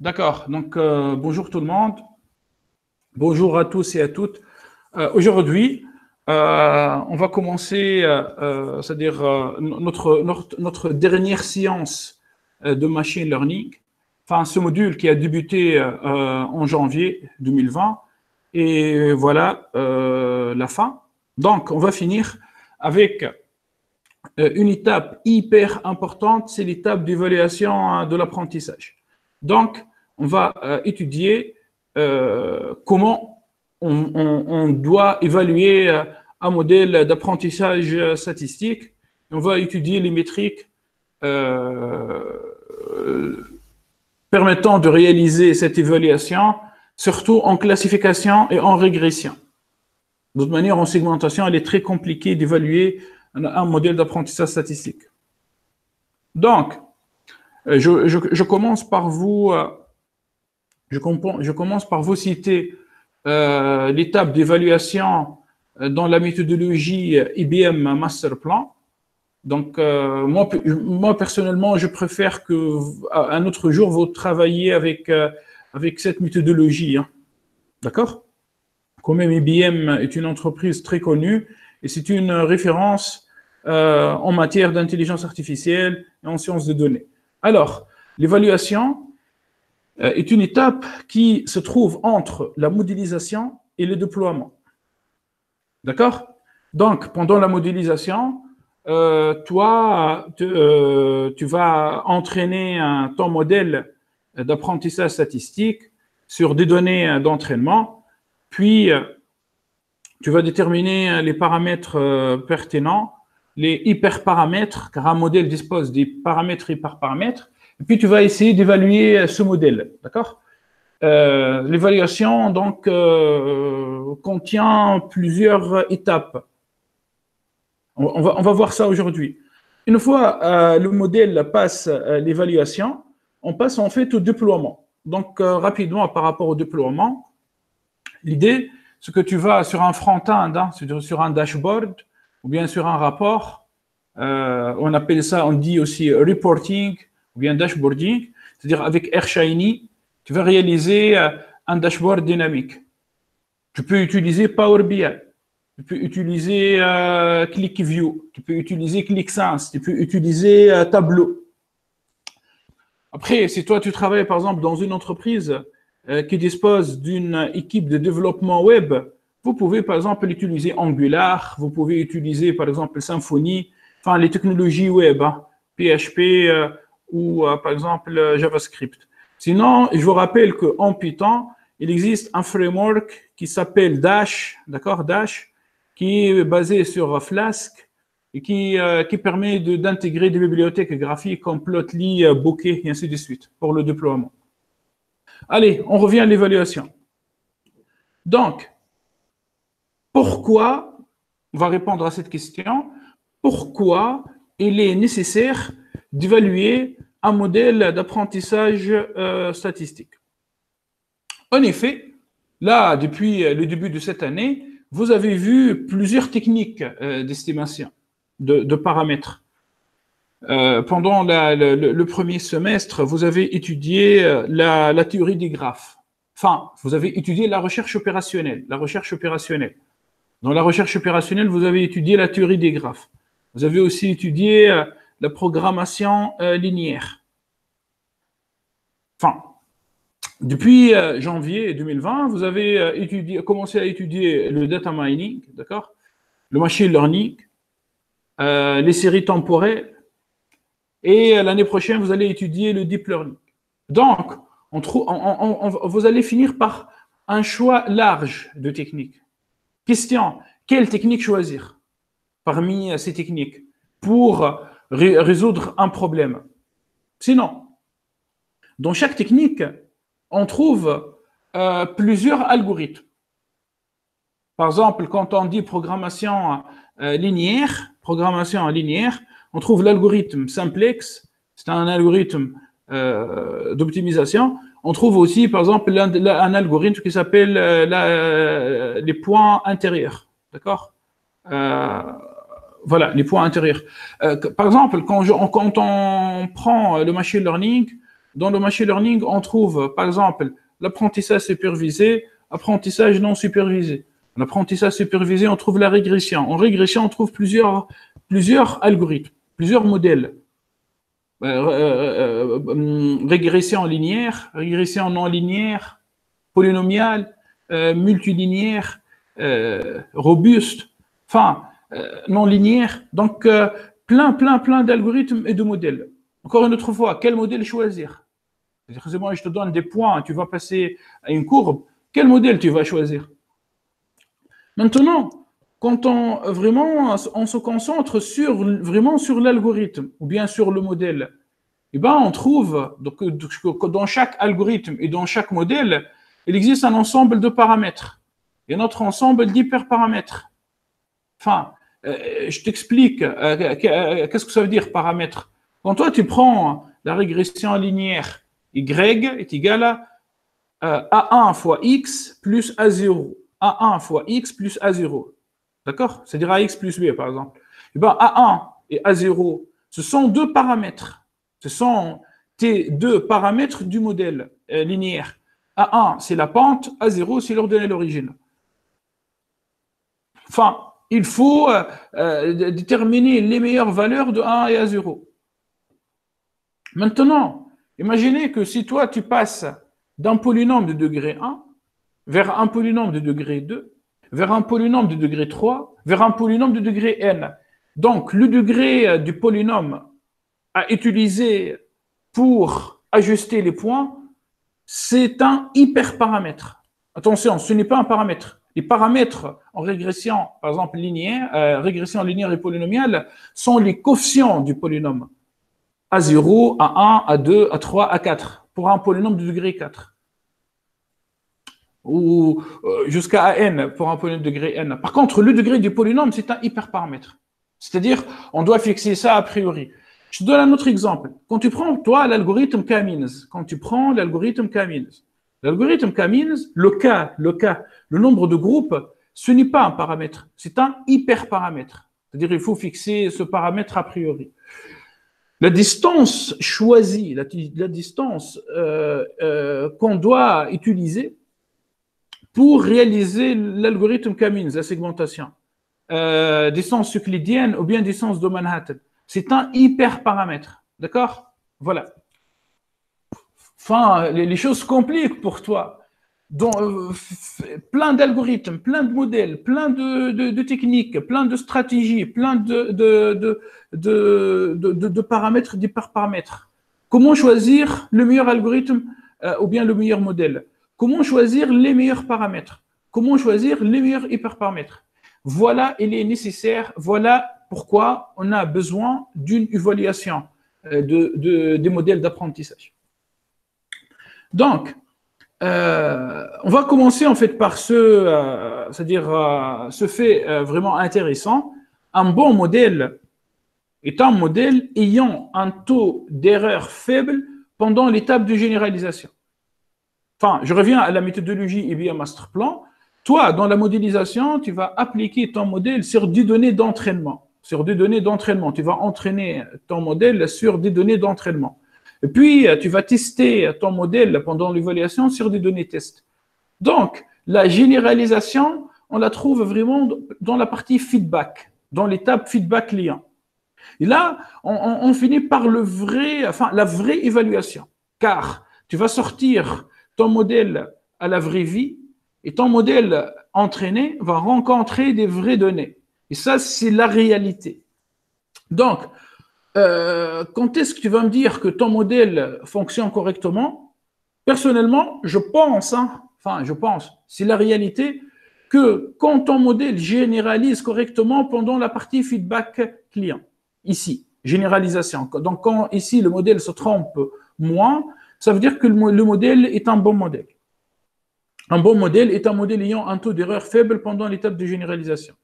D'accord. Donc, bonjour tout le monde. Bonjour à tous et à toutes. Aujourd'hui, on va commencer, c'est-à-dire notre dernière séance de machine learning. Enfin, ce module qui a débuté en janvier 2020. Et voilà la fin. Donc, on va finir avec une étape hyper importante, c'est l'étape d'évaluation de l'apprentissage. Donc, on va étudier comment on doit évaluer un modèle d'apprentissage statistique. On va étudier les métriques permettant de réaliser cette évaluation, surtout en classification et en régression. De toute manière, en segmentation, il est très compliqué d'évaluer un modèle d'apprentissage statistique. Donc, je commence par vous, je commence par vous citer l'étape d'évaluation dans la méthodologie IBM Master Plan. Donc, moi, personnellement, je préfère qu'un autre jour, vous travailliez avec cette méthodologie. Hein. D'accord? Quand même, IBM est une entreprise très connue et c'est une référence en matière d'intelligence artificielle et en sciences de données. Alors, l'évaluation est une étape qui se trouve entre la modélisation et le déploiement. D'accord? Donc, pendant la modélisation, toi, tu vas entraîner ton modèle d'apprentissage statistique sur des données d'entraînement, puis tu vas déterminer les paramètres pertinents, les hyperparamètres, car un modèle dispose des paramètres hyperparamètres, et puis tu vas essayer d'évaluer ce modèle, d'accord? L'évaluation, donc, contient plusieurs étapes. On va voir ça aujourd'hui. Une fois le modèle passe l'évaluation, on passe en fait au déploiement. Donc, rapidement, par rapport au déploiement, l'idée, c'est que tu vas sur un front-end, hein, sur un dashboard, ou bien sur un rapport, on appelle ça, on dit aussi reporting, ou bien dashboarding, c'est-à-dire avec AirShiny, tu vas réaliser un dashboard dynamique. Tu peux utiliser Power BI, tu peux utiliser ClickView, tu peux utiliser ClickSense, tu peux utiliser Tableau. Après, si toi, tu travailles par exemple dans une entreprise qui dispose d'une équipe de développement web, vous pouvez par exemple utiliser Angular, vous pouvez utiliser par exemple Symfony, enfin les technologies web, hein, PHP ou par exemple JavaScript. Sinon, je vous rappelle qu'en Python, il existe un framework qui s'appelle Dash, d'accord, Dash, qui est basé sur Flask et qui permet d'intégrer des bibliothèques graphiques comme Plotly, Bokeh et ainsi de suite pour le déploiement. Allez, on revient à l'évaluation. Donc, pourquoi, on va répondre à cette question, pourquoi il est nécessaire d'évaluer un modèle d'apprentissage statistique? En effet, là, depuis le début de cette année, vous avez vu plusieurs techniques d'estimation de paramètres. Pendant le premier semestre, vous avez étudié la théorie des graphes. Enfin, vous avez étudié la recherche opérationnelle. Dans la recherche opérationnelle, vous avez étudié la théorie des graphes. Vous avez aussi étudié la programmation linéaire. Enfin, depuis janvier 2020, vous avez commencé à étudier le data mining, d'accord, le machine learning, les séries temporelles, et l'année prochaine, vous allez étudier le deep learning. Donc, vous allez finir par un choix large de techniques. Question, quelle technique choisir parmi ces techniques pour résoudre un problème? Sinon, dans chaque technique, on trouve plusieurs algorithmes. Par exemple, quand on dit programmation linéaire, on trouve l'algorithme simplex, c'est un algorithme d'optimisation. On trouve aussi, par exemple, un algorithme qui s'appelle les points intérieurs. D'accord? Voilà, les points intérieurs. Par exemple, quand on prend le machine learning, Dans le machine learning, on trouve, par exemple, l'apprentissage supervisé, apprentissage non supervisé. En apprentissage supervisé, on trouve la régression. En régression, on trouve plusieurs algorithmes, plusieurs modèles. Régression linéaire, régression non linéaire, polynomiale, multilinéaire, robuste, enfin, non linéaire. Donc, plein d'algorithmes et de modèles. Encore une autre fois, quel modèle choisir? C'est moi, je te donne des points, tu vas passer à une courbe. Quel modèle tu vas choisir? Maintenant, quand on se concentre vraiment sur l'algorithme ou bien sur le modèle, eh ben, on trouve que dans chaque algorithme et dans chaque modèle, il existe un ensemble de paramètres et notre ensemble d'hyperparamètres. Enfin, je t'explique, qu'est-ce que ça veut dire paramètres? Quand toi, tu prends la régression linéaire, y est égal à A1 fois x plus A0. A1 fois x plus A0. D'accord? C'est-à-dire AX plus B, par exemple. Eh bien, A1 et A0, ce sont deux paramètres. Ce sont tes deux paramètres du modèle linéaire. A1, c'est la pente. A0, c'est l'ordonnée originale. Enfin, il faut déterminer les meilleures valeurs de A1 et A0. Maintenant, imaginez que si toi, tu passes d'un polynôme de degré 1 vers un polynôme de degré 2, vers un polynôme de degré 3, vers un polynôme de degré n. Donc, le degré du polynôme à utiliser pour ajuster les points, c'est un hyperparamètre. Attention, ce n'est pas un paramètre. Les paramètres en régression, par exemple linéaire, régression linéaire et polynomiale, sont les coefficients du polynôme. A0, A1, A2, A3, A4, pour un polynôme de degré 4. Ou jusqu'à n pour un polynôme de degré n. Par contre, le degré du polynôme, c'est un hyperparamètre. C'est-à-dire, on doit fixer ça a priori. Je te donne un autre exemple. Quand tu prends, toi, l'algorithme K-means, l'algorithme K-means, le nombre de groupes, ce n'est pas un paramètre, c'est un hyperparamètre. C'est-à-dire, il faut fixer ce paramètre a priori. La distance choisie, la distance qu'on doit utiliser pour réaliser l'algorithme K-means, la segmentation, distance euclidienne ou bien distance de Manhattan, c'est un hyperparamètre. D'accord? Voilà. Enfin, les choses se compliquent pour toi. Donc, plein d'algorithmes, plein de modèles, plein de techniques, plein de stratégies, plein de paramètres, d'hyperparamètres. Comment choisir le meilleur algorithme ou bien le meilleur modèle? Comment choisir les meilleurs paramètres? Comment choisir les meilleurs hyperparamètres? Voilà, il est nécessaire, voilà pourquoi on a besoin d'une évaluation des modèles d'apprentissage. Donc, on va commencer en fait par ce fait vraiment intéressant. Un bon modèle est un modèle ayant un taux d'erreur faible pendant l'étape de généralisation. Enfin, je reviens à la méthodologie IBM Masterplan. Toi, dans la modélisation, tu vas appliquer ton modèle sur des données d'entraînement. Tu vas entraîner ton modèle sur des données d'entraînement. Et puis, tu vas tester ton modèle pendant l'évaluation sur des données test. Donc, la généralisation, on la trouve vraiment dans la partie feedback, dans l'étape feedback client. Et là, on finit par la vraie évaluation. Car tu vas sortir ton modèle à la vraie vie et ton modèle entraîné va rencontrer des vraies données. Et ça, c'est la réalité. Donc, quand est-ce que tu vas me dire que ton modèle fonctionne correctement? Personnellement, je pense, c'est la réalité, que quand ton modèle généralise correctement pendant la partie feedback client, ici, généralisation. Donc, quand ici le modèle se trompe moins, ça veut dire que le modèle est un bon modèle. Un bon modèle est un modèle ayant un taux d'erreur faible pendant l'étape de généralisation.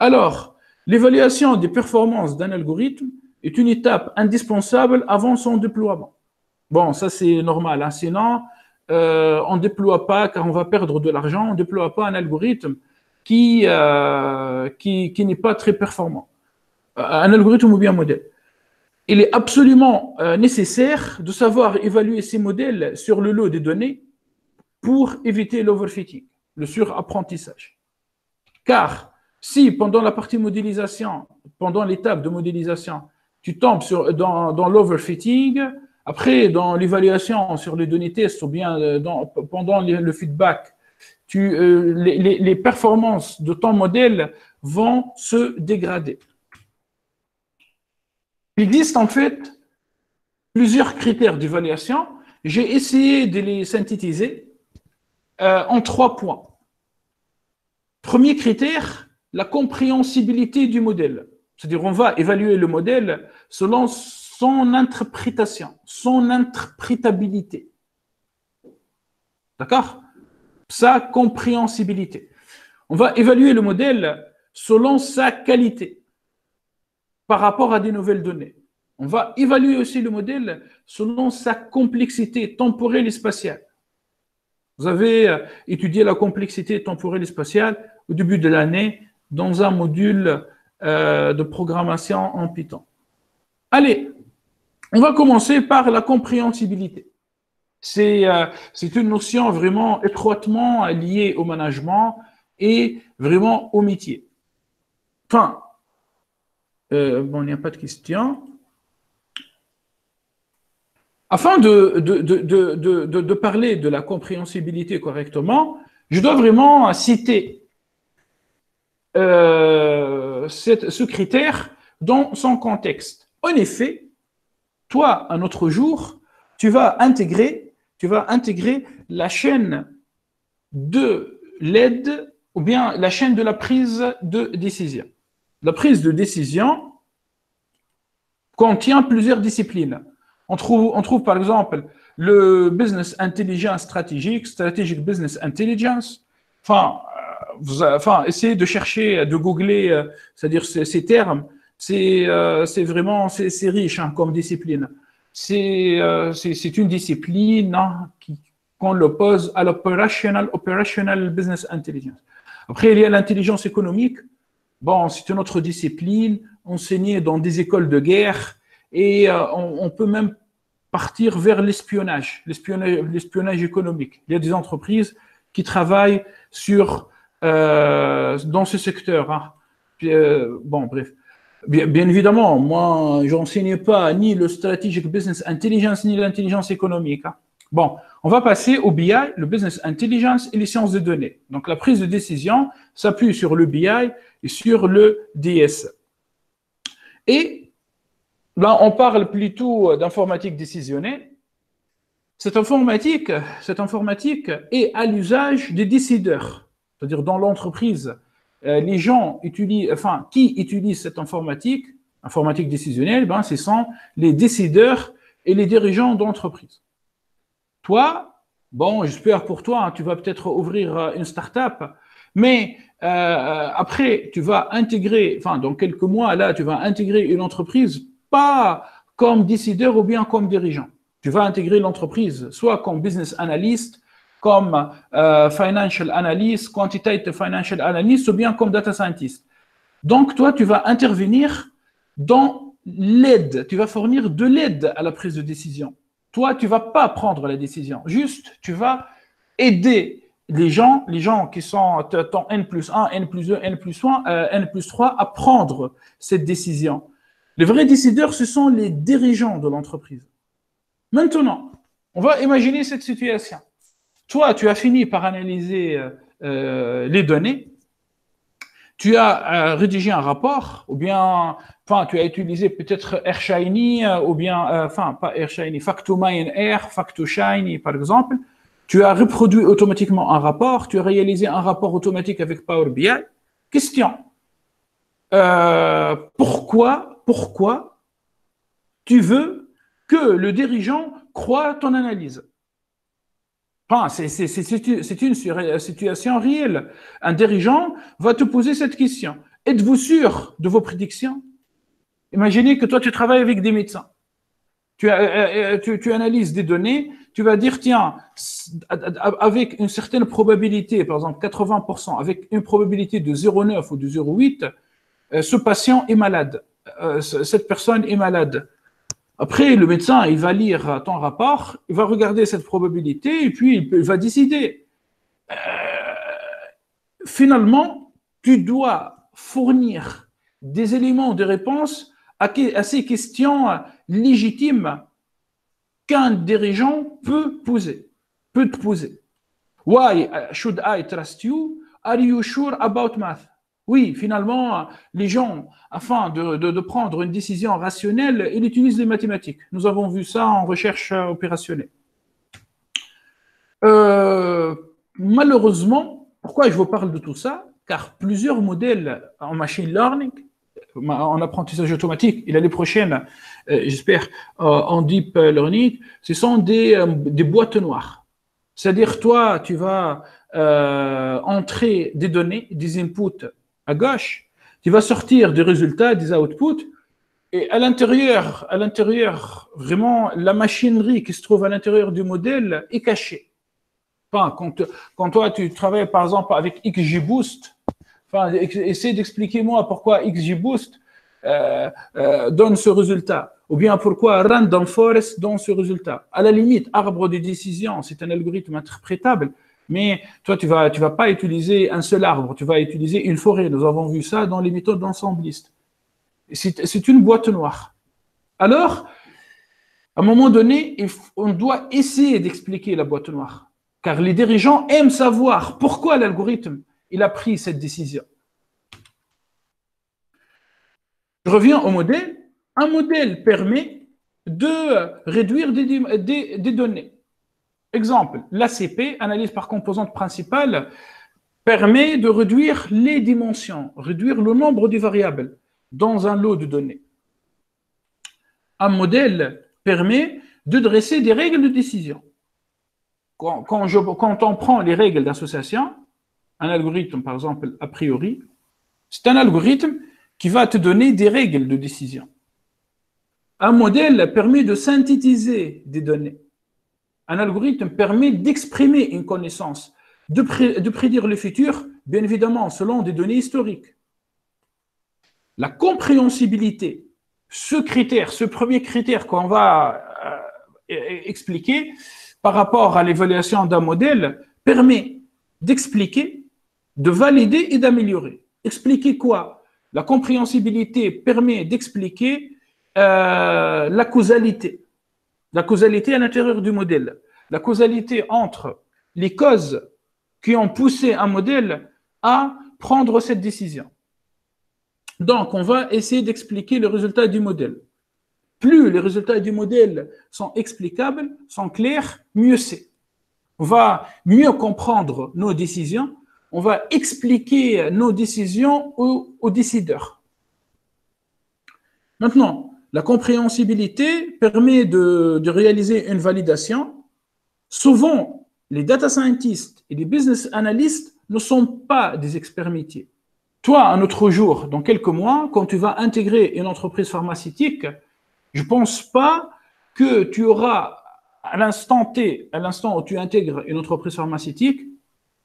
Alors, l'évaluation des performances d'un algorithme est une étape indispensable avant son déploiement. Bon, ça c'est normal, hein. Sinon, on ne déploie pas, car on va perdre de l'argent, on ne déploie pas un algorithme qui n'est pas très performant. Un algorithme ou bien un modèle. il est absolument nécessaire de savoir évaluer ces modèles sur le lot des données pour éviter l'overfitting, le surapprentissage. Car si pendant la partie modélisation, pendant l'étape de modélisation, tu tombes dans l'overfitting, après dans l'évaluation sur les données tests ou bien pendant le feedback, les performances de ton modèle vont se dégrader. Il existe en fait plusieurs critères d'évaluation. J'ai essayé de les synthétiser en 3 points. Premier critère, la compréhensibilité du modèle. C'est-à-dire, on va évaluer le modèle selon son interprétation, son interprétabilité. D'accord? Sa compréhensibilité. On va évaluer le modèle selon sa qualité par rapport à des nouvelles données. On va évaluer aussi le modèle selon sa complexité temporelle et spatiale. Vous avez étudié la complexité temporelle et spatiale au début de l'année dans un module de programmation en Python. Allez, on va commencer par la compréhensibilité. C'est une notion vraiment étroitement liée au management et vraiment au métier. Enfin, bon, il n'y a pas de question. Afin de parler de la compréhensibilité correctement, je dois vraiment citer ce critère dans son contexte. En effet, toi, un autre jour, tu vas intégrer la chaîne de l'aide ou bien la chaîne de la prise de décision. La prise de décision contient plusieurs disciplines. On trouve par exemple le business intelligence stratégique, strategic business intelligence. Essayez de chercher, de googler, c'est-à-dire ces termes. C'est vraiment riche hein, comme discipline. C'est une discipline hein, qu'on l'oppose à l'operational business intelligence. Après, il y a l'intelligence économique. Bon, c'est une autre discipline enseignée dans des écoles de guerre et on peut même partir vers l'espionnage économique. Il y a des entreprises qui travaillent dans ce secteur. Hein. Bon, bref. Bien évidemment, moi, je n'enseigne pas ni le Strategic Business Intelligence ni l'intelligence économique. Hein. Bon, on va passer au BI, le Business Intelligence et les sciences de données. Donc, la prise de décision s'appuie sur le BI et sur le DS. Et là, on parle plutôt d'informatique décisionnelle. Cette informatique est à l'usage des décideurs, c'est-à-dire dans l'entreprise. Les gens qui utilisent cette informatique décisionnelle, ce sont les décideurs et les dirigeants d'entreprise. Toi, bon, j'espère pour toi, hein, tu vas peut-être ouvrir une start-up, mais après, tu vas intégrer, dans quelques mois, là, tu vas intégrer une entreprise, pas comme décideur ou bien comme dirigeant. Tu vas intégrer l'entreprise soit comme business analyst, comme financial analyst, quantitative financial analyst, ou bien comme data scientist. Donc, toi, tu vas intervenir dans l'aide, tu vas fournir de l'aide à la prise de décision. Toi, tu ne vas pas prendre la décision, juste, tu vas aider les gens qui sont ton N+1, N+2, N+3 à prendre cette décision. Les vrais décideurs, ce sont les dirigeants de l'entreprise. Maintenant, on va imaginer cette situation. Toi, tu as fini par analyser les données, tu as rédigé un rapport, ou bien, tu as utilisé peut-être AirShiny, ou bien, pas AirShiny, Factomine-R, Factoshiny, par exemple. Tu as reproduit automatiquement un rapport, tu as réalisé un rapport automatique avec Power BI. Question. Pourquoi tu veux que le dirigeant croie ton analyse? C'est une situation réelle. Un dirigeant va te poser cette question. Êtes-vous sûr de vos prédictions? Imaginez que toi, tu travailles avec des médecins. Tu analyses des données, tu vas dire, tiens, avec une certaine probabilité, par exemple 80%, avec une probabilité de 0,9 ou de 0,8, ce patient est malade. Cette personne est malade. Après, le médecin, il va lire ton rapport, il va regarder cette probabilité et puis il va décider. Finalement, tu dois fournir des éléments de réponse à ces questions légitimes qu'un dirigeant peut te poser. Why should I trust you? Are you sure about math? Oui, finalement, les gens, afin de prendre une décision rationnelle, ils utilisent les mathématiques. Nous avons vu ça en recherche opérationnelle. Malheureusement, pourquoi je vous parle de tout ça? Car plusieurs modèles en machine learning, en apprentissage automatique, et l'année prochaine, j'espère, en deep learning, ce sont des boîtes noires. C'est-à-dire, toi, tu vas entrer des données, des inputs à gauche, tu vas sortir des résultats, des outputs, et à l'intérieur, vraiment, la machinerie qui se trouve à l'intérieur du modèle est cachée. Enfin, quand toi, tu travailles, par exemple, avec XGBoost, enfin, essaie d'expliquer-moi pourquoi XGBoost donne ce résultat, ou bien pourquoi Random Forest donne ce résultat. À la limite, arbre de décision, c'est un algorithme interprétable, mais toi, tu vas pas utiliser un seul arbre, tu vas utiliser une forêt. Nous avons vu ça dans les méthodes d'ensembliste. C'est une boîte noire. Alors, à un moment donné, on doit essayer d'expliquer la boîte noire, car les dirigeants aiment savoir pourquoi l'algorithme il a pris cette décision. Je reviens au modèle. Un modèle permet de réduire des données. Exemple, l'ACP, analyse par composante principale, permet de réduire les dimensions, réduire le nombre de variables dans un lot de données. Un modèle permet de dresser des règles de décision. Quand on prend les règles d'association, un algorithme, par exemple, a priori, c'est un algorithme qui va te donner des règles de décision. Un modèle permet de synthétiser des données. Un algorithme permet d'exprimer une connaissance, de prédire le futur, bien évidemment, selon des données historiques. La compréhensibilité, ce premier critère qu'on va expliquer par rapport à l'évaluation d'un modèle, permet d'expliquer, de valider et d'améliorer. Expliquer quoi? La compréhensibilité permet d'expliquer la causalité. La causalité à l'intérieur du modèle. La causalité entre les causes qui ont poussé un modèle à prendre cette décision. Donc, on va essayer d'expliquer le résultat du modèle. Plus les résultats du modèle sont explicables, sont clairs, mieux c'est. On va mieux comprendre nos décisions, on va expliquer nos décisions aux décideurs. Maintenant, la compréhensibilité permet de réaliser une validation. Souvent, les data scientists et les business analysts ne sont pas des experts métiers. Toi, un autre jour, dans quelques mois, quand tu vas intégrer une entreprise pharmaceutique, je ne pense pas que tu auras, à l'instant T, à l'instant où tu intègres une entreprise pharmaceutique,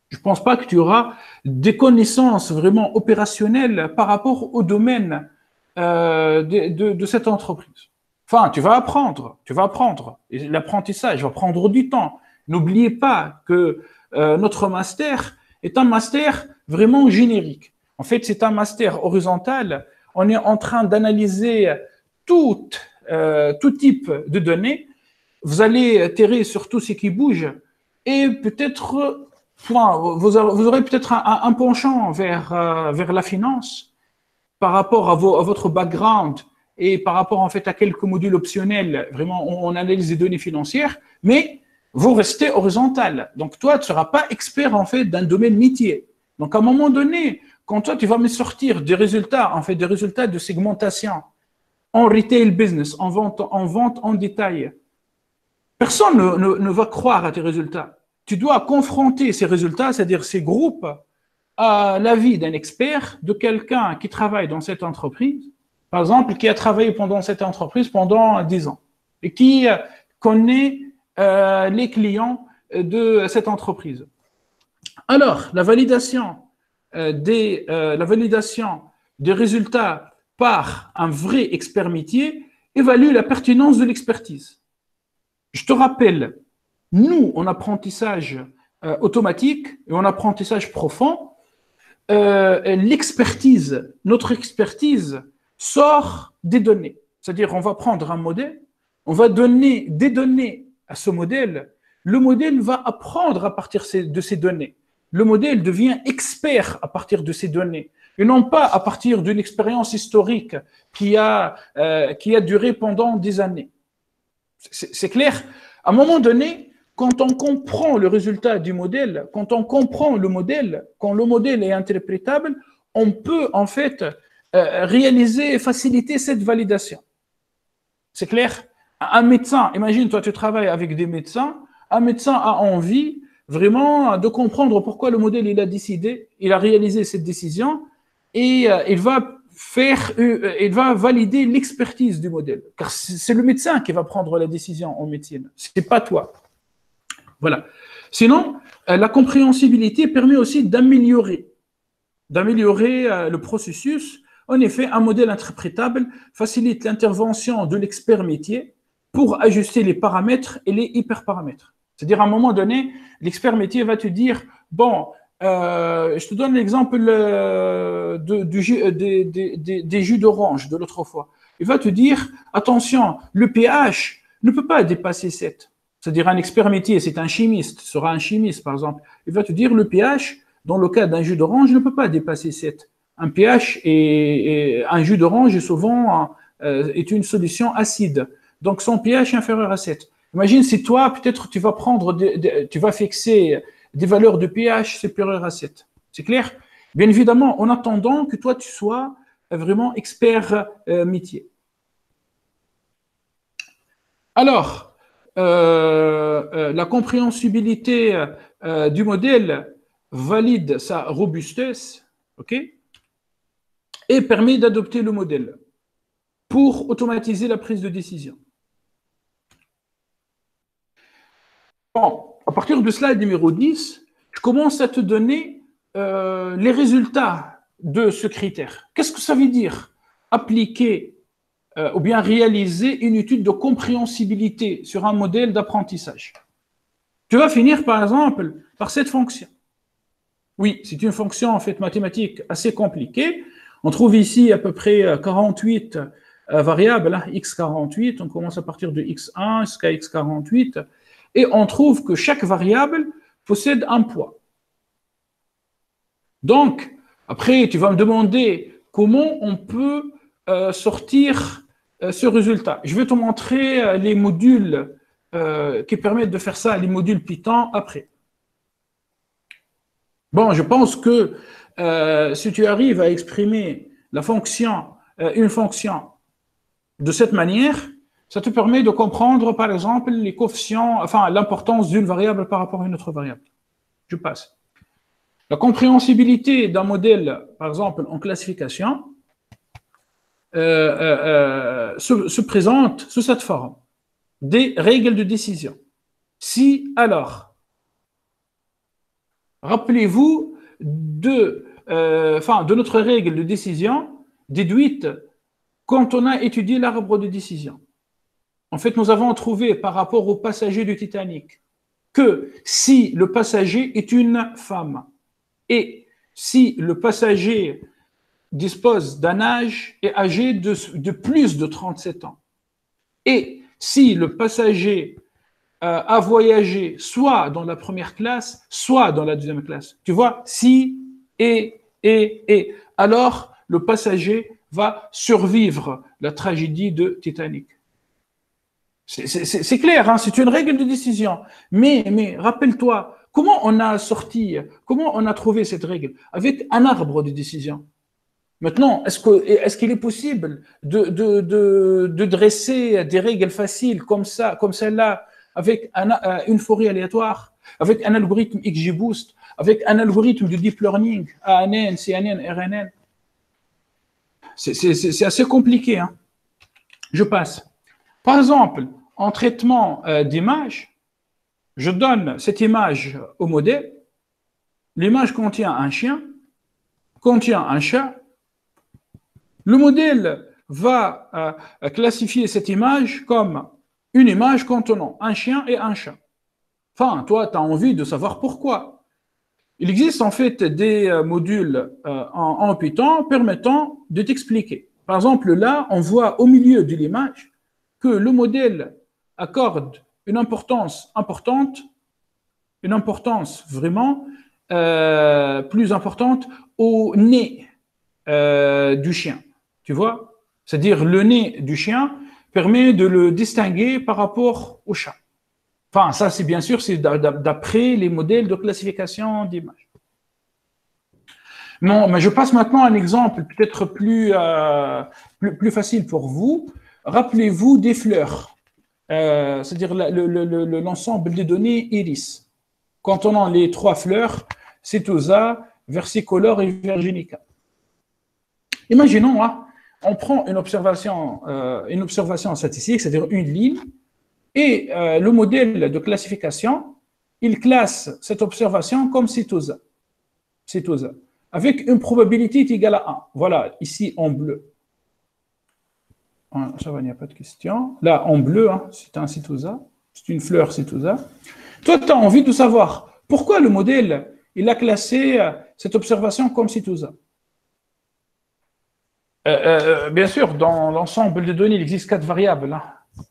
je ne pense pas que tu auras des connaissances vraiment opérationnelles par rapport au domaine de cette entreprise. Enfin, tu vas apprendre. Et l'apprentissage va prendre du temps. N'oubliez pas que notre master est un master vraiment générique. En fait, c'est un master horizontal. On est en train d'analyser tout type de données. Vous allez terrer sur tout ce qui bouge et peut-être, vous aurez peut-être un penchant vers la finance par rapport à votre background et par rapport en fait à quelques modules optionnels. Vraiment, on analyse les données financières, mais vous restez horizontal. Donc, toi, tu ne seras pas expert en fait d'un domaine métier. Donc, à un moment donné, quand toi, tu vas me sortir des résultats, en fait, des résultats de segmentation en retail business, en vente en détail, personne ne va croire à tes résultats. Tu dois confronter ces résultats, c'est-à-dire ces groupes, à l'avis d'un expert, de quelqu'un qui travaille dans cette entreprise, par exemple, qui a travaillé pendant cette entreprise pendant 10 ans et qui connaît les clients de cette entreprise. Alors, la validation des résultats par un vrai expert métier évalue la pertinence de l'expertise. Je te rappelle, nous, en apprentissage automatique et en apprentissage profond, l'expertise, notre expertise sort des données. C'est-à-dire, on va prendre un modèle, on va donner des données à ce modèle, le modèle va apprendre à partir de ces données. Le modèle devient expert à partir de ces données, et non pas à partir d'une expérience historique qui a duré pendant des années. C'est clair? À un moment donné, quand on comprend le résultat du modèle, quand on comprend le modèle, quand le modèle est interprétable, on peut en fait réaliser et faciliter cette validation. C'est clair? Un médecin, imagine, toi tu travailles avec des médecins, un médecin a envie vraiment de comprendre pourquoi le modèle il a décidé, il a réalisé cette décision, et il va valider l'expertise du modèle. Car c'est le médecin qui va prendre la décision en médecine, c'est pas toi. Voilà. Sinon, la compréhensibilité permet aussi d'améliorer le processus. En effet, un modèle interprétable facilite l'intervention de l'expert métier pour ajuster les paramètres et les hyperparamètres. C'est-à-dire, à un moment donné, l'expert métier va te dire, bon, je te donne l'exemple des jus d'orange de l'autre fois. Il va te dire, attention, le pH ne peut pas dépasser 7. C'est-à-dire, un expert métier, c'est un chimiste, sera un chimiste, par exemple. Il va te dire, le pH, dans le cas d'un jus d'orange, ne peut pas dépasser 7. Un pH et un jus d'orange est souvent est une solution acide. Donc, son pH est inférieur à 7. Imagine si toi, peut-être, tu vas fixer des valeurs de pH supérieures à 7. C'est clair? Bien évidemment, en attendant que toi, tu sois vraiment expert métier. Alors, la compréhensibilité du modèle valide sa robustesse, ok, et permet d'adopter le modèle pour automatiser la prise de décision. Bon, à partir du slide numéro 10, je commence à te donner les résultats de ce critère. Qu'est-ce que ça veut dire? Appliquer ou bien réaliser une étude de compréhensibilité sur un modèle d'apprentissage. Tu vas finir, par exemple, par cette fonction. Oui, c'est une fonction en fait mathématique assez compliquée. On trouve ici à peu près 48 variables, hein, x48. On commence à partir de x1 jusqu'à x48. Et on trouve que chaque variable possède un poids. Donc, après, tu vas me demander comment on peut sortir ce résultat. Je vais te montrer les modules qui permettent de faire ça, les modules Python après. Bon, je pense que si tu arrives à exprimer une fonction de cette manière, ça te permet de comprendre, par exemple, les coefficients, enfin, l'importance d'une variable par rapport à une autre variable. Je passe. La compréhensibilité d'un modèle, par exemple, en classification, se présente sous cette forme. Des règles de décision. Si, alors, rappelez-vous de notre règle de décision déduite quand on a étudié l'arbre de décision. En fait, nous avons trouvé par rapport au passager du Titanic que si le passager est une femme et si le passager dispose d'un âge et âgé de plus de 37 ans et si le passager a voyagé soit dans la première classe, soit dans la deuxième classe. Tu vois, si, et, alors le passager va survivre la tragédie de Titanic. C'est clair, hein, c'est une règle de décision. Mais rappelle-toi, comment on a trouvé cette règle? Avec un arbre de décision. Maintenant, est-ce qu'il est possible de dresser des règles faciles comme ça, comme celle-là, avec une forêt aléatoire, avec un algorithme XGBoost, avec un algorithme de deep learning, ANN, CNN, RNN? C'est assez compliqué, hein. Je passe. Par exemple, en traitement d'image, je donne cette image au modèle. L'image contient un chien, contient un chat. Le modèle va classifier cette image comme une image contenant un chien et un chat. Enfin, toi, tu as envie de savoir pourquoi. Il existe en fait des modules en Python permettant de t'expliquer. Par exemple, là, on voit au milieu de l'image que le modèle accorde une importance importante, une importance vraiment plus importante au nez du chien. Tu vois? C'est-à-dire le nez du chien permet de le distinguer par rapport au chat. Enfin, ça, c'est bien sûr, c'est d'après les modèles de classification d'images. Non, mais je passe maintenant à un exemple peut-être plus facile pour vous. Rappelez-vous des fleurs, c'est-à-dire l'ensemble des données iris, contenant les trois fleurs, Setosa, versicolor et virginica. Imaginons, hein, on prend une observation statistique, c'est-à-dire une ligne, et le modèle de classification, il classe cette observation comme Setosa, avec une probabilité égale à 1. Voilà, ici en bleu. Ça va, il n'y a pas de question. Là, en bleu, hein, c'est un Setosa, c'est une fleur Setosa. Toi, tu as envie de savoir pourquoi le modèle, il a classé cette observation comme Setosa. Bien sûr, dans l'ensemble des données, il existe 4 variables, hein.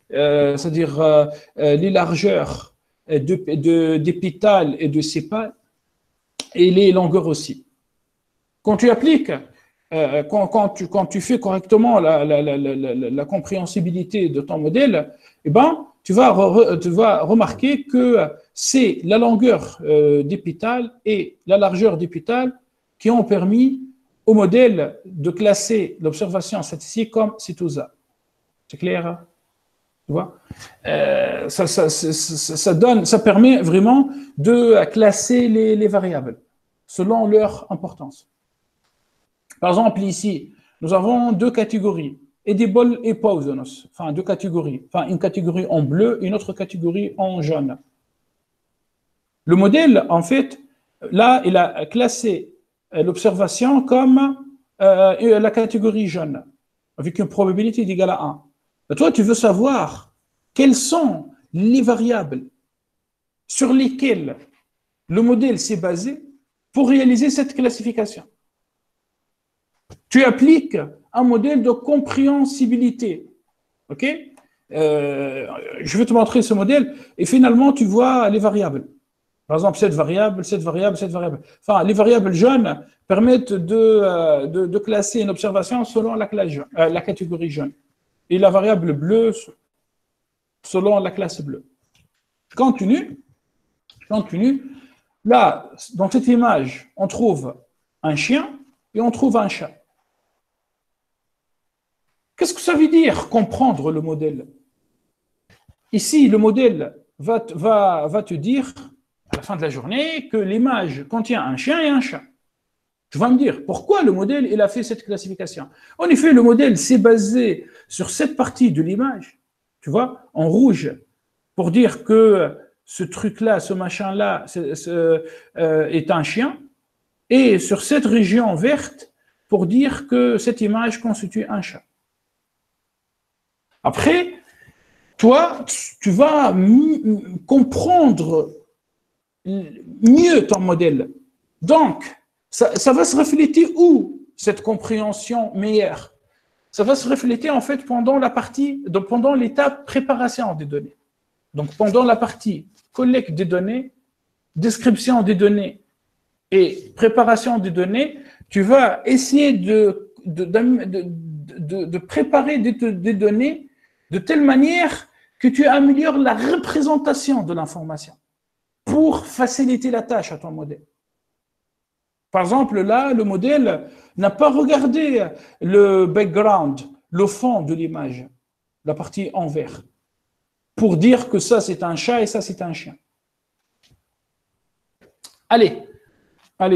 C'est-à-dire les largeurs des pétales et de sépales et les longueurs aussi. Quand tu appliques, quand tu fais correctement la compréhensibilité de ton modèle, eh ben, tu vas remarquer que c'est la longueur des pétales et la largeur des pétales qui ont permis au modèle de classer l'observation statistique comme Setosa. C'est clair, hein? Tu vois, ça permet vraiment de classer les variables selon leur importance. Par exemple, ici, nous avons deux catégories, edible et poisonous, enfin deux catégories, enfin une catégorie en bleu et une autre catégorie en jaune. Le modèle, en fait, là, il a classé l'observation comme la catégorie jaune, avec une probabilité d'égale à 1. Toi, tu veux savoir quelles sont les variables sur lesquelles le modèle s'est basé pour réaliser cette classification. Tu appliques un modèle de compréhensibilité. OK? Je vais te montrer ce modèle et finalement, tu vois les variables. Par exemple, cette variable. Enfin, les variables jaunes permettent de classer une observation selon la catégorie jaune. Et la variable bleue selon la classe bleue. Je continue. Là, dans cette image, on trouve un chien et on trouve un chat. Qu'est-ce que ça veut dire comprendre le modèle? Ici, le modèle va te dire, à la fin de la journée, que l'image contient un chien et un chat. Tu vas me dire, pourquoi le modèle il a fait cette classification? En effet, le modèle s'est basé sur cette partie de l'image, tu vois, en rouge, pour dire que ce truc-là, ce machin-là, est un chien, et sur cette région verte, pour dire que cette image constitue un chat. Après, toi, tu vas comprendre mieux ton modèle. Donc, ça va se refléter où, cette compréhension meilleure? Ça va se refléter en fait pendant l'étape préparation des données. Donc, pendant la partie collecte des données, description des données et préparation des données, tu vas essayer de préparer des données de telle manière que tu améliores la représentation de l'information pour faciliter la tâche à ton modèle. Par exemple, là, le modèle n'a pas regardé le background, le fond de l'image, la partie en vert, pour dire que ça, c'est un chat et ça, c'est un chien. Allez,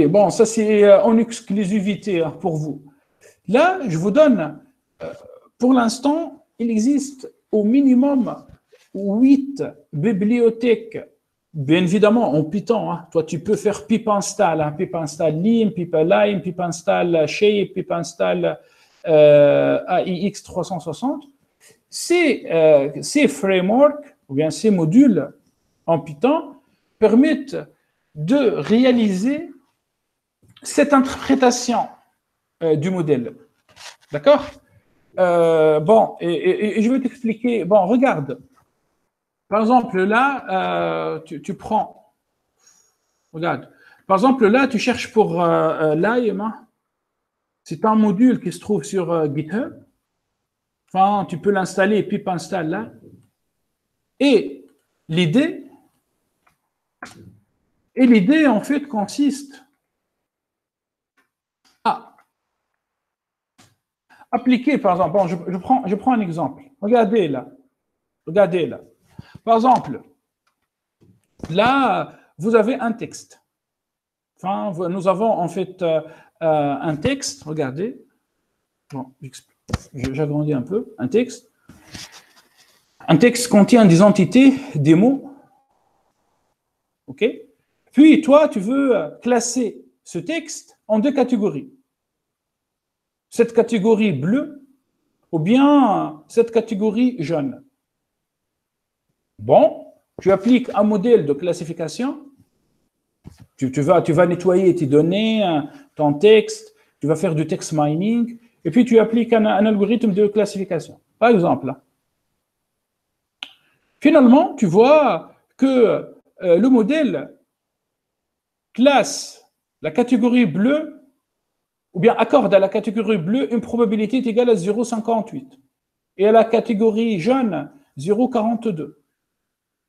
bon, ça, c'est en exclusivité pour vous. Là, je vous donne, pour l'instant, il existe au minimum 8 bibliothèques. Bien évidemment, en Python, hein. Toi, tu peux faire pip install, hein. Pip install lim, pip align, pip install shape, pip install AIX 360, ces frameworks, ou bien ces modules en Python, permettent de réaliser cette interprétation du modèle. D'accord? Bon, et je vais t'expliquer. Bon, regarde. Par exemple, là, tu prends. Regarde. Par exemple, là, tu cherches pour Lime. C'est un module qui se trouve sur GitHub. Enfin, tu peux l'installer, pip installe là. Et l'idée, en fait, consiste à appliquer, par exemple, bon, je prends un exemple. Regardez là. Regardez là. Par exemple, là, vous avez un texte. Enfin, nous avons en fait un texte. Regardez. Bon, j'agrandis un peu. Un texte. Un texte contient des entités, des mots. OK? Puis, toi, tu veux classer ce texte en deux catégories. Cette catégorie bleue ou bien cette catégorie jaune. Bon, tu appliques un modèle de classification. Tu vas nettoyer tes données, ton texte, tu vas faire du text mining, et puis tu appliques un algorithme de classification. Par exemple, finalement, tu vois que le modèle classe la catégorie bleue, ou bien accorde à la catégorie bleue une probabilité égale à 0,58, et à la catégorie jaune, 0,42.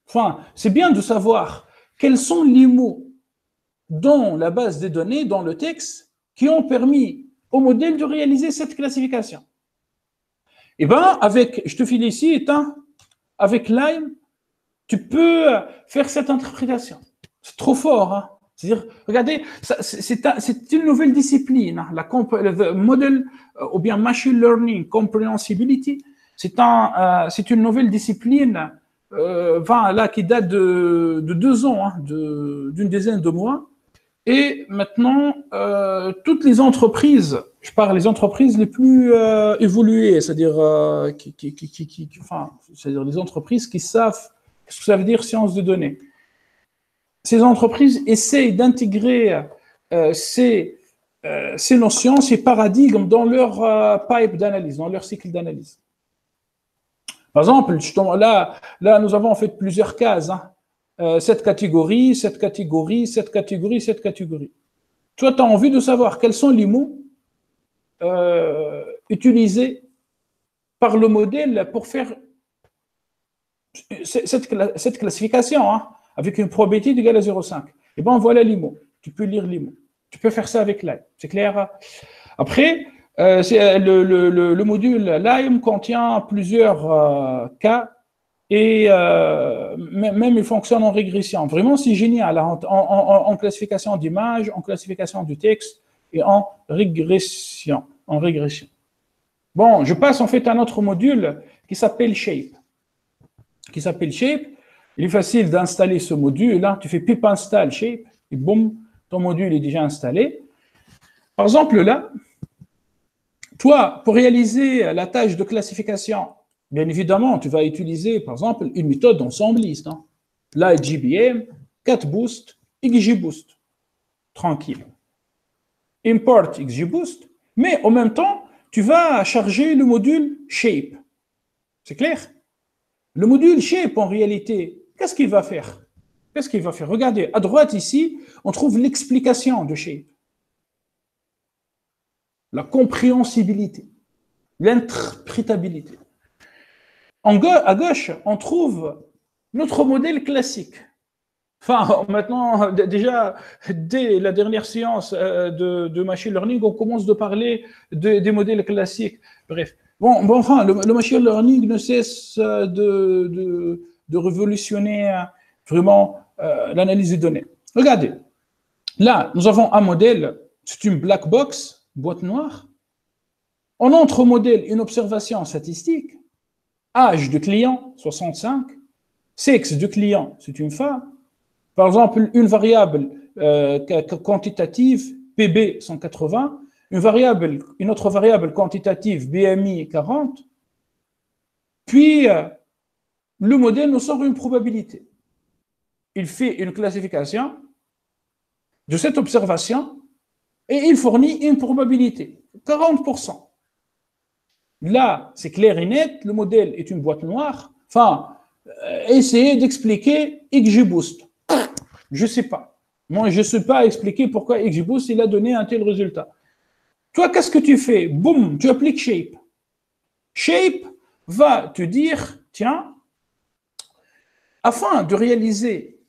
Enfin, c'est bien de savoir quels sont les mots dans la base des données, dans le texte, qui ont permis au modèle de réaliser cette classification. Eh bien, je te félicite, hein, avec Lime, tu peux faire cette interprétation. C'est trop fort, hein. C'est-à-dire, regardez, c'est une nouvelle discipline, hein, le model ou bien machine learning comprehensibility, c'est une nouvelle discipline là, qui date de 2 ans, hein, d'une dizaine de mois. Et maintenant, toutes les entreprises, je parle des entreprises les plus évoluées, c'est-à-dire c'est-à-dire les entreprises qui savent ce que ça veut dire science de données. Ces entreprises essayent d'intégrer ces notions, ces paradigmes dans leur pipe d'analyse, dans leur cycle d'analyse. Par exemple, là, nous avons en fait plusieurs cases. Hein. Cette catégorie, cette catégorie, cette catégorie, cette catégorie. Toi, tu as envie de savoir quels sont les mots utilisés par le modèle pour faire cette classification, hein, avec une probabilité égale à 0,5. Et bien, voilà les mots. Tu peux lire les mots. Tu peux faire ça avec Lime. C'est clair? Après, le module Lime contient plusieurs cas. Et même il fonctionne en régression. Vraiment, c'est génial, hein, en classification d'images, en classification du texte et en régression. Bon, je passe en fait à un autre module qui s'appelle Shape. Il est facile d'installer ce module. Là, tu fais pip install Shape et boum, ton module est déjà installé. Par exemple, là, toi, pour réaliser la tâche de classification, bien évidemment, tu vas utiliser, par exemple, une méthode d'ensembliste. Hein. Là, GBM, catboost, XGBoost. Tranquille. Import XGBoost, mais en même temps, tu vas charger le module Shape. C'est clair? Le module Shape, en réalité, qu'est-ce qu'il va faire? Regardez, à droite ici, on trouve l'explication de Shape. La compréhensibilité, l'interprétabilité. À gauche, on trouve notre modèle classique. Enfin, maintenant, déjà, dès la dernière séance de machine learning, on commence de parler des modèles classiques. Bref. Bon, enfin, le machine learning ne cesse de révolutionner vraiment l'analyse des données. Regardez. Là, nous avons un modèle, c'est une black box, boîte noire. On entre au modèle une observation statistique. Âge de client, 65. Sexe de client, c'est une femme. Par exemple, une variable quantitative, PB 180, une autre variable quantitative BMI 40, puis le modèle nous sort une probabilité. Il fait une classification de cette observation et il fournit une probabilité, 40%. Là, c'est clair et net, le modèle est une boîte noire. Enfin, essayez d'expliquer XGBoost. Je ne sais pas. Moi, je ne sais pas expliquer pourquoi XGBoost il a donné un tel résultat. Toi, qu'est-ce que tu fais? Boum, tu appliques Shape. Shape va te dire, tiens, afin de réaliser,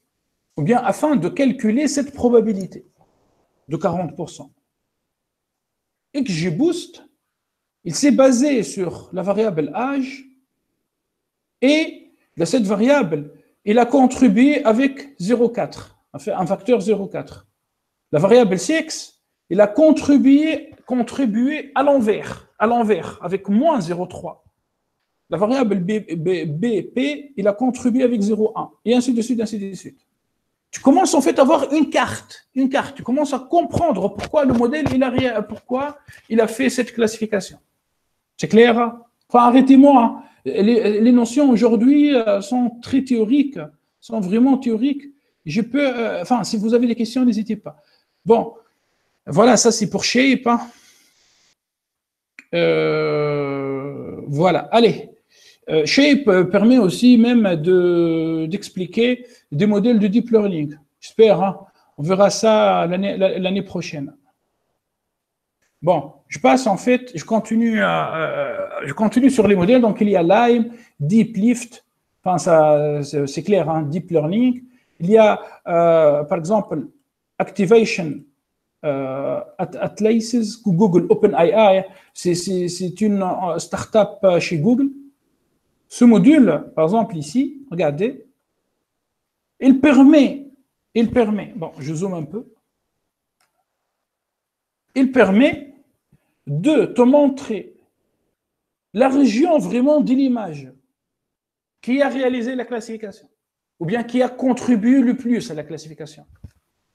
ou bien afin de calculer cette probabilité de 40%, XGBoost, il s'est basé sur la variable âge et de cette variable, il a contribué avec 0,4, un facteur 0,4. La variable sexe, il a contribué à l'envers, avec moins 0,3. La variable BP, il a contribué avec 0,1, et ainsi de suite, ainsi de suite. Tu commences en fait à avoir une carte. Tu commences à comprendre pourquoi le modèle, pourquoi il a fait cette classification. C'est clair? Enfin, arrêtez-moi. Hein. Les notions aujourd'hui sont très théoriques, sont vraiment théoriques. Je peux, enfin, si vous avez des questions, n'hésitez pas. Bon, voilà, ça c'est pour Shape. Hein. Voilà, allez. Shape permet aussi même d'expliquer des modèles de deep learning. J'espère, hein. On verra ça l'année prochaine. Bon, je passe en fait, je continue sur les modèles. Donc, il y a Lime, Deep Lift, enfin, ça, c'est clair, hein, Deep Learning. Il y a, par exemple, Activation Atlases, Google OpenAI, c'est une start-up chez Google. Ce module, par exemple, ici, regardez, il permet, bon, je zoome un peu, il permet de te montrer la région vraiment de l'image qui a réalisé la classification, ou bien qui a contribué le plus à la classification.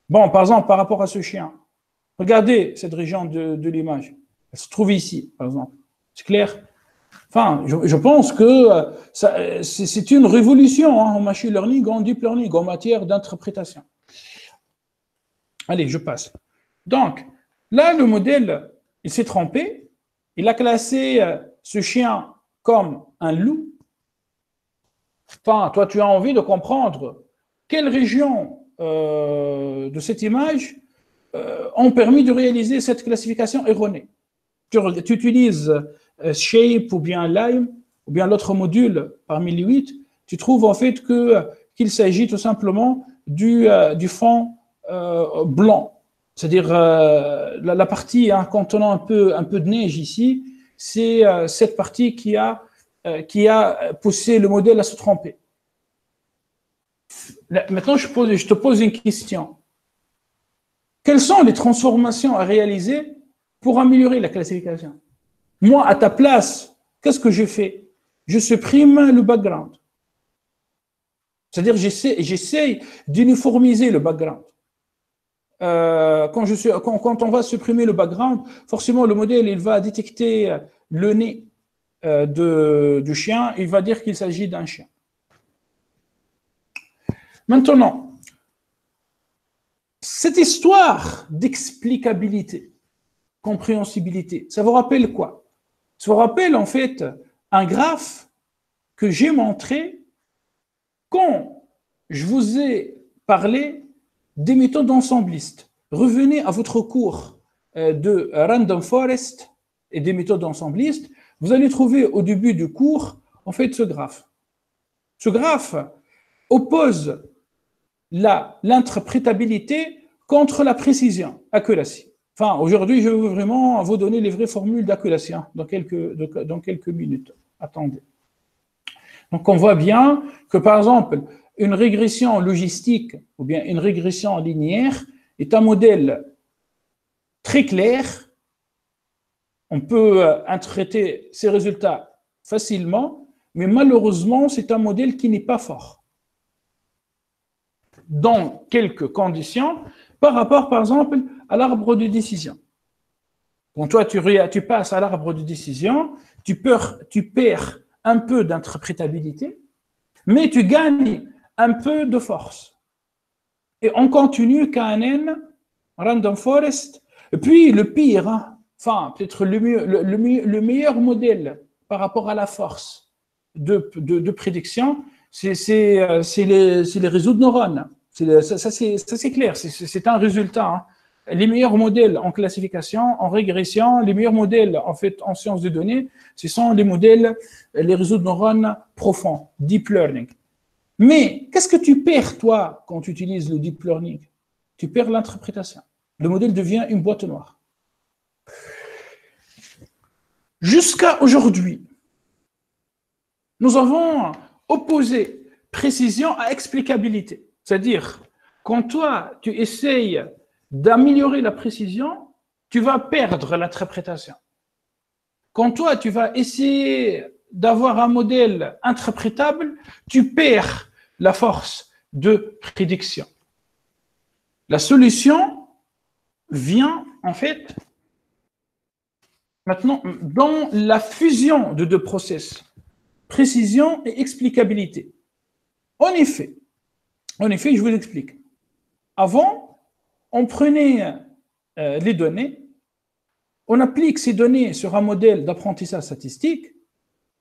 Bon, par exemple, par rapport à ce chien, regardez cette région de l'image. Elle se trouve ici, par exemple. C'est clair? Enfin, je pense que c'est une révolution hein, en machine learning, en deep learning, en matière d'interprétation. Allez, je passe. Donc, là, le modèle, il s'est trompé. Il a classé ce chien comme un loup. Enfin, toi, tu as envie de comprendre quelle région de cette image ont permis de réaliser cette classification erronée. Tu utilises Shape ou bien Lime ou bien l'autre module parmi les 8, tu trouves en fait qu'il s'agit tout simplement du fond blanc. C'est-à-dire la partie hein, contenant un peu de neige ici, c'est cette partie qui a poussé le modèle à se tromper. Là, maintenant, je te pose une question. Quelles sont les transformations à réaliser pour améliorer la classification? Moi, à ta place, qu'est-ce que je fais? Je supprime le background. C'est-à-dire, j'essaie d'uniformiser le background. Quand on va supprimer le background, forcément, le modèle il va détecter le nez du chien, il va dire qu'il s'agit d'un chien. Maintenant, cette histoire d'explicabilité, compréhensibilité, ça vous rappelle quoi? Ça vous rappelle en fait un graphe que j'ai montré quand je vous ai parlé des méthodes ensemblistes. Revenez à votre cours de Random Forest et des méthodes ensemblistes. Vous allez trouver au début du cours en fait ce graphe. Ce graphe oppose l'interprétabilité contre la précision, accuracy. Enfin, aujourd'hui, je veux vraiment vous donner les vraies formules d'accuracy hein, dans quelques minutes. Attendez. Donc, on voit bien que, par exemple, une régression logistique ou bien une régression linéaire est un modèle très clair. On peut interpréter ces résultats facilement, mais malheureusement, c'est un modèle qui n'est pas fort. Dans quelques conditions, par rapport, par exemple, à l'arbre de décision. Quand toi, tu passes à l'arbre de décision, tu perds un peu d'interprétabilité, mais tu gagnes un peu de force. Et on continue KNN, Random Forest. Et puis, le pire, hein, enfin, peut-être le meilleur modèle par rapport à la force de prédiction, c'est les réseaux de neurones. Ça, c'est clair, c'est un résultat. Hein. Les meilleurs modèles en classification, en régression, les meilleurs modèles en fait en sciences de données, ce sont les réseaux de neurones profonds, deep learning. Mais qu'est-ce que tu perds, toi, quand tu utilises le deep learning? Tu perds l'interprétation. Le modèle devient une boîte noire. Jusqu'à aujourd'hui, nous avons opposé précision à explicabilité. C'est-à-dire, quand toi, tu essayes d'améliorer la précision, tu vas perdre l'interprétation. Quand toi, tu vas essayer d'avoir un modèle interprétable, tu perds la force de prédiction. La solution vient, en fait, maintenant dans la fusion de deux process, précision et explicabilité. En effet, je vous explique. Avant, on prenait les données, on applique ces données sur un modèle d'apprentissage statistique,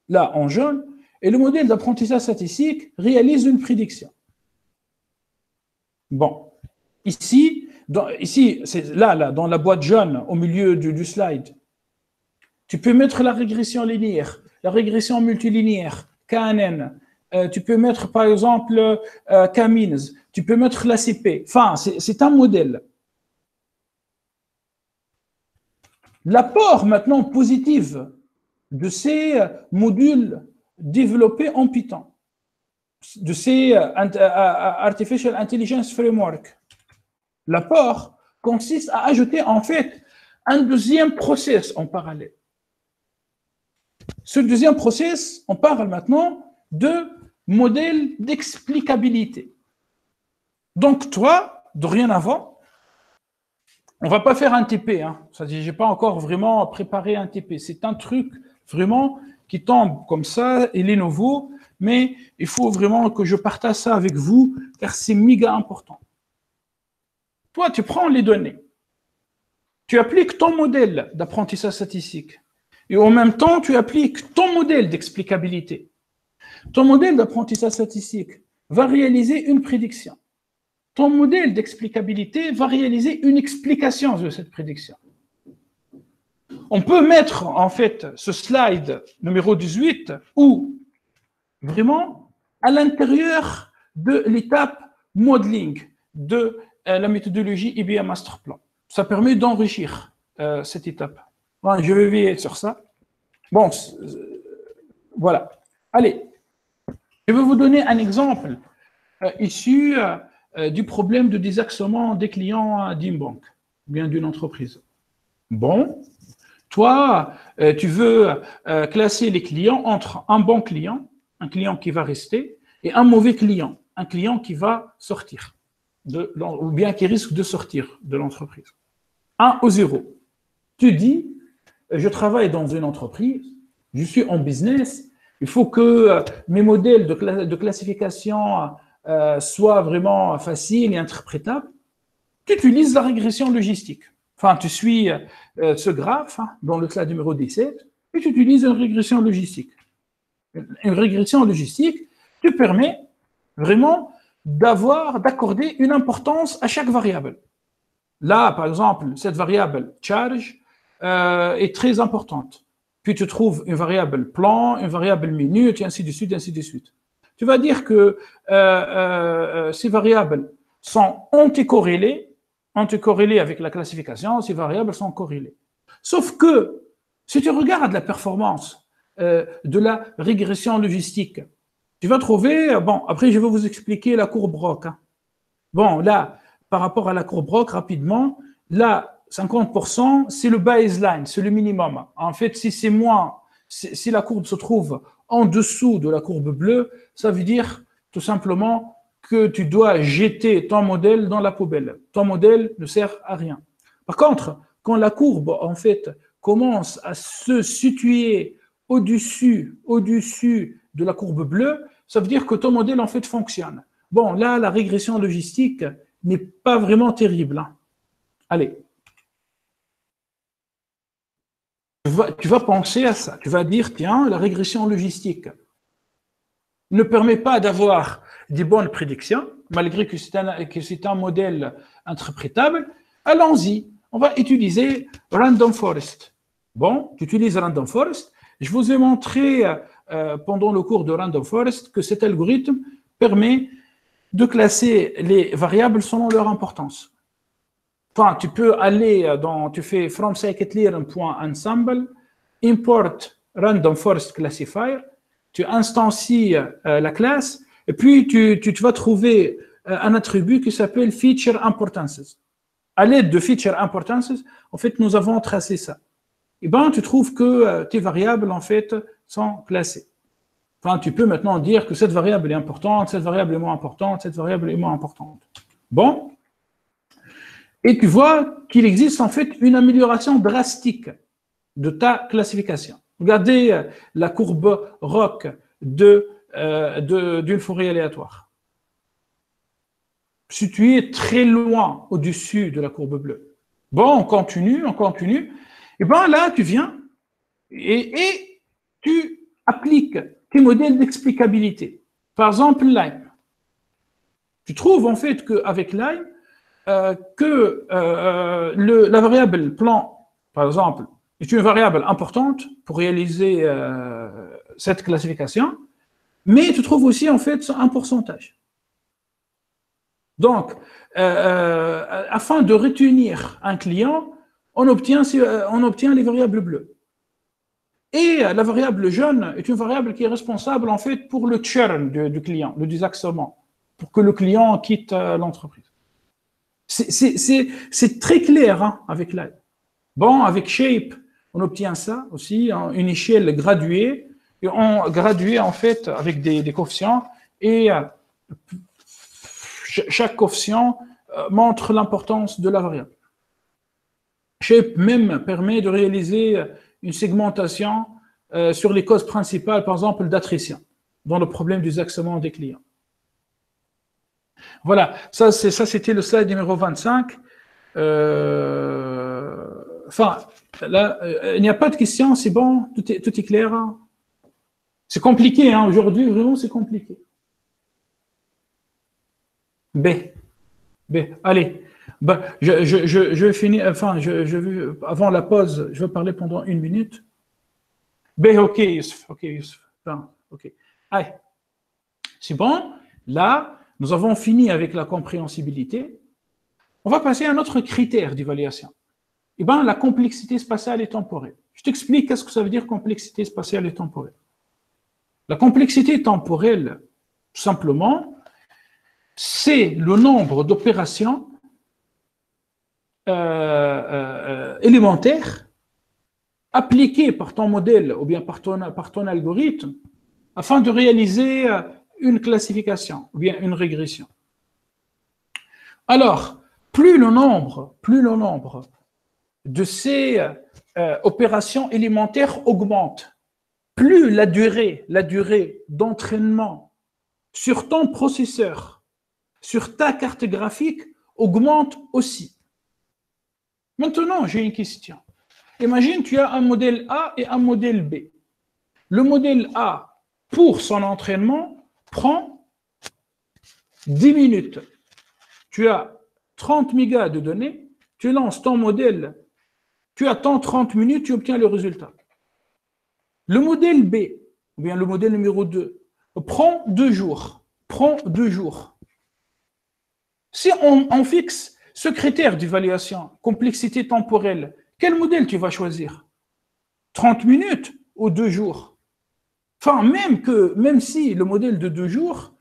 là en jaune, et le modèle d'apprentissage statistique réalise une prédiction. Bon, ici c'est là, dans la boîte jaune, au milieu du slide, tu peux mettre la régression linéaire, la régression multilinéaire, KNN, tu peux mettre par exemple K-means, tu peux mettre l'ACP. Enfin, c'est un modèle. L'apport maintenant positif de ces modules développés en Python, de ces Artificial Intelligence Framework, l'apport consiste à ajouter en fait un deuxième process en parallèle. Ce deuxième process, on parle maintenant de modèle d'explicabilité. Donc, toi, dorénavant, on ne va pas faire un TP. Hein. C'est-à-dire, je n'ai pas encore vraiment préparé un TP. C'est un truc vraiment qui tombe comme ça, il est nouveau, mais il faut vraiment que je partage ça avec vous, car c'est méga important. Toi, tu prends les données, tu appliques ton modèle d'apprentissage statistique, et en même temps, tu appliques ton modèle d'explicabilité. Ton modèle d'apprentissage statistique va réaliser une prédiction. Ton modèle d'explicabilité va réaliser une explication de cette prédiction. On peut mettre en fait ce slide numéro 18 où vraiment à l'intérieur de l'étape modeling de la méthodologie IBM Masterplan. Ça permet d'enrichir cette étape. Bon, je vais veiller sur ça. Bon, voilà. Allez, je vais vous donner un exemple issu du problème de désaxement des clients d'une banque, bien d'une entreprise. Bon, toi, tu veux classer les clients entre un bon client, un client qui va rester, et un mauvais client, un client qui va sortir, ou bien qui risque de sortir de l'entreprise. 1 ou 0. Tu dis, je travaille dans une entreprise, je suis en business, il faut que mes modèles de classification soient vraiment faciles et interprétables. Tu utilises la régression logistique. Enfin, tu suis ce graphe dans le slide numéro 17 et tu utilises une régression logistique. Une régression logistique te permet vraiment d'accorder une importance à chaque variable. Là, par exemple, cette variable charge est très importante. Puis tu trouves une variable plan, une variable minute, et ainsi de suite, ainsi de suite. Tu vas dire que ces variables sont anticorrélées avec la classification, ces variables sont corrélées. Sauf que, si tu regardes la performance de la régression logistique, tu vas trouver, bon, après je vais vous expliquer la courbe ROC. Hein. Bon, là, par rapport à la courbe ROC, rapidement, là, 50%, c'est le baseline, c'est le minimum. En fait, si la courbe se trouve en dessous de la courbe bleue, ça veut dire tout simplement que tu dois jeter ton modèle dans la poubelle. Ton modèle ne sert à rien. Par contre, quand la courbe, en fait, commence à se situer au-dessus de la courbe bleue, ça veut dire que ton modèle en fait fonctionne. Bon, là, la régression logistique n'est pas vraiment terrible. Hein. Allez. Tu vas penser à ça. Tu vas dire, tiens, la régression logistique ne permet pas d'avoir des bonnes prédictions, malgré que c'est un modèle interprétable. Allons-y. On va utiliser Random Forest. Bon, tu utilises Random Forest. Je vous ai montré pendant le cours de Random Forest que cet algorithme permet de classer les variables selon leur importance. Enfin, tu peux aller tu fais from scikit-learn.ensemble, import Random Forest Classifier, tu instancies la classe, et puis tu vas trouver un attribut qui s'appelle Feature Importances. À l'aide de Feature Importances, en fait, nous avons tracé ça. Et bien, tu trouves que tes variables, en fait, sont classées. Enfin, tu peux maintenant dire que cette variable est importante, cette variable est moins importante, cette variable est moins importante. Bon. Et tu vois qu'il existe, en fait, une amélioration drastique de ta classification. Regardez la courbe ROC d'une forêt aléatoire. Située très loin au-dessus de la courbe bleue. Bon, on continue. Et bien là, tu viens et tu appliques tes modèles d'explicabilité. Par exemple, Lime. Tu trouves en fait qu'avec Lime, la variable plan, par exemple, est une variable importante pour réaliser cette classification, mais tu trouves aussi en fait un pourcentage. Donc, afin de retenir un client, on obtient les variables bleues. Et la variable jaune est une variable qui est responsable en fait pour le churn du client, le désactionnement, pour que le client quitte l'entreprise. C'est très clair hein, avec Lime. Bon, avec Shape, on obtient ça aussi, hein, une échelle graduée, et on gradué en fait avec des coefficients, et chaque coefficient montre l'importance de la variable. Shape même permet de réaliser une segmentation sur les causes principales, par exemple d'attrition, dans le problème du désactionnement des clients. Voilà, ça c'était le slide numéro 25. Enfin, là, il n'y a pas de questions, c'est bon, tout est clair. Hein. C'est compliqué, hein, aujourd'hui, vraiment, c'est compliqué. B, allez. Ben, je finis, enfin, avant la pause, je vais parler pendant 1 minute. B, ok, Youssef. Ok. Allez, c'est bon. Là, nous avons fini avec la compréhensibilité. On va passer à un autre critère d'évaluation. Eh bien, la complexité spatiale et temporelle. Je t'explique qu'est-ce que ça veut dire complexité spatiale et temporelle. La complexité temporelle, tout simplement, c'est le nombre d'opérations élémentaires appliquées par ton modèle ou bien par ton algorithme afin de réaliser une classification ou bien une régression. Alors, plus le nombre de ces opérations élémentaires augmente, plus la durée d'entraînement sur ton processeur, sur ta carte graphique, augmente aussi. Maintenant, j'ai une question. Imagine, tu as un modèle A et un modèle B. Le modèle A, pour son entraînement, prend 10 minutes. Tu as 30 mégas de données, tu lances ton modèle, tu attends 30 minutes, tu obtiens le résultat. Le modèle B, ou bien le modèle numéro 2, prend 2 jours. Si on fixe ce critère d'évaluation, complexité temporelle, quel modèle tu vas choisir? 30 minutes ou 2 jours? Enfin, même si le modèle de 2 jours,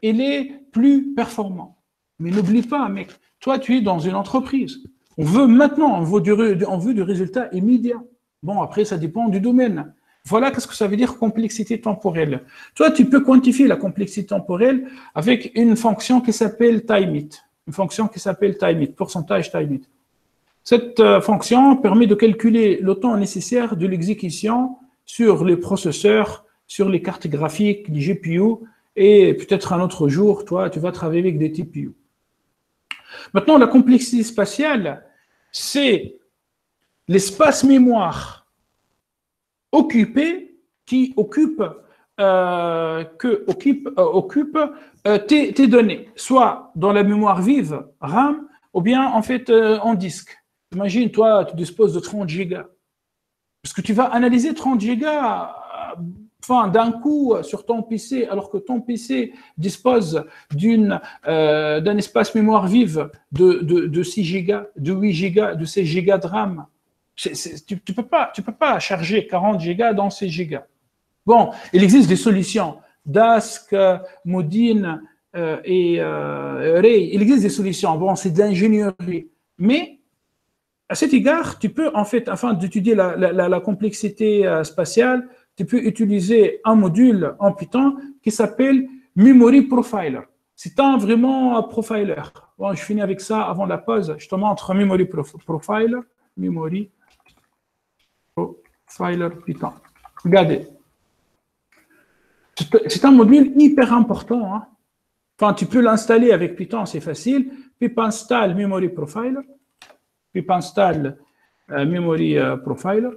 il est plus performant. Mais n'oublie pas, mec, toi, tu es dans une entreprise. On veut du résultat immédiat. Bon, après, ça dépend du domaine. Voilà qu'est-ce que ça veut dire complexité temporelle. Toi, tu peux quantifier la complexité temporelle avec une fonction qui s'appelle time it. Une fonction qui s'appelle time it, pourcentage time it. Cette fonction permet de calculer le temps nécessaire de l'exécution sur les processeurs, sur les cartes graphiques, les GPU, et peut-être un autre jour, toi, tu vas travailler avec des TPU. Maintenant, la complexité spatiale, c'est l'espace mémoire occupé qui occupe tes données, soit dans la mémoire vive, RAM, ou bien en fait en disque. Imagine, toi, tu disposes de 30 gigas. Parce que tu vas analyser 30 gigas d'un coup sur ton PC, alors que ton PC dispose d'un espace mémoire vive de 6 gigas, de 8 gigas, de 16 gigas de RAM. Tu ne peux pas charger 40 gigas dans 6 gigas. Bon, il existe des solutions. Dask, Modin et Ray, il existe des solutions. Bon, c'est de l'ingénierie. Mais à cet égard, tu peux, en fait, afin d'étudier la complexité spatiale, tu peux utiliser un module en Python qui s'appelle Memory Profiler. C'est vraiment un profiler. Bon, je finis avec ça avant la pause. Je te montre Memory Profiler. Memory Profiler Python. Regardez. C'est un module hyper important. Hein. Enfin, tu peux l'installer avec Python, c'est facile. Pip install Memory Profiler. Pip install Memory Profiler.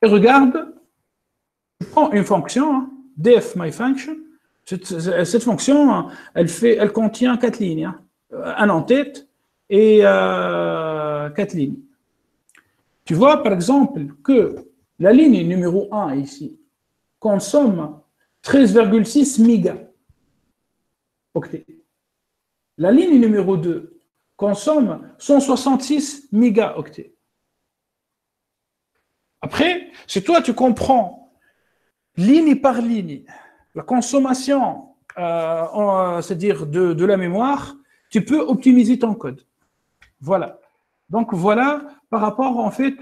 Et regarde, je prends une fonction, hein, def myFunction. Cette fonction, elle contient 4 lignes. Hein, un en-tête et 4 lignes. Tu vois, par exemple, que la ligne numéro 1 ici consomme 13,6 mégaoctets. La ligne numéro 2 consomme 166 mégaoctets. Après, si toi tu comprends ligne par ligne la consommation, c'est-à-dire de la mémoire, tu peux optimiser ton code. Voilà. Donc voilà par rapport en fait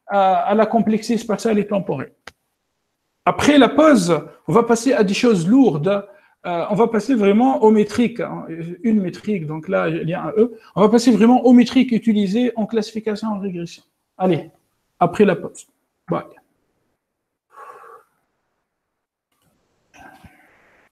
à la complexité spatiale et temporelle. Après la pause, on va passer à des choses lourdes. On va passer vraiment aux métriques. Hein, une métrique, donc là il y a un E. On va passer vraiment aux métriques utilisées en classification en régression. Allez, après la pause. Bye.